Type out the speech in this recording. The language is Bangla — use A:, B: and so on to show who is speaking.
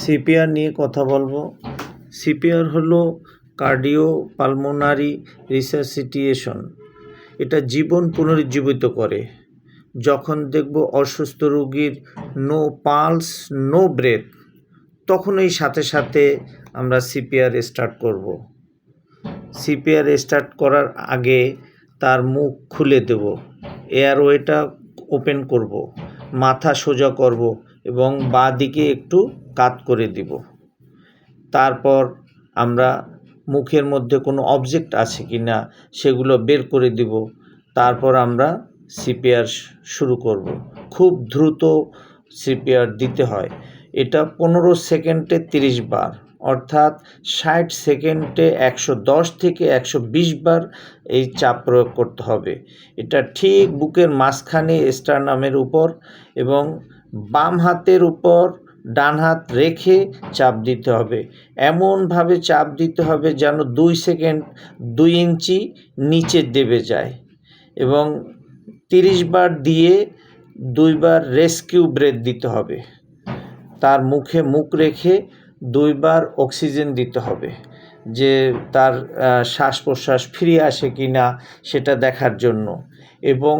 A: সিপিআর নিয়ে কথা বলবো। সিপিআর হলো কার্ডিও পালমোনারি রিসাসিটেশন। এটা জীবন পুনরুজ্জীবিত করে। যখন দেখব অসুস্থ রোগীর নো পালস নো ব্রেথ, তখনই সাথে সাথে আমরা সিপিআর স্টার্ট করব। সিপিআর স্টার্ট করার আগে তার মুখ খুলে দেব, এয়ারওয়েটা ওপেন করব, মাথা সোজা করব এবং বাঁ দিকে একটু কাত করে দিব। তারপর আমরা মুখের মধ্যে কোনো অবজেক্ট আছে কি না সেগুলো বের করে দিব। তারপর আমরা সিপিআর শুরু করব। খুব দ্রুত সিপিআর দিতে হয়। এটা 15 সেকেন্ডে 30 বার, অর্থাৎ 60 সেকেন্ডে 110 থেকে 120 বার এই চাপ প্রয়োগ করতে হবে। এটা ঠিক বুকের মাঝখানে স্টারনামের উপর এবং বাম হাতের উপর ডান হাত রেখে চাপ দিতে হবে। এমনভাবে চাপ দিতে হবে যেন 2 সেকেন্ড 2 ইঞ্চি নিচে দেবে যায় এবং 30 বার দিয়ে 2 বার রেস্কিউ ব্রেথ দিতে হবে। তার মুখে মুখ রেখে 2 বার অক্সিজেন দিতে হবে, যে তার শ্বাস প্রশ্বাস ফিরে আসে কি না সেটা দেখার জন্য। এবং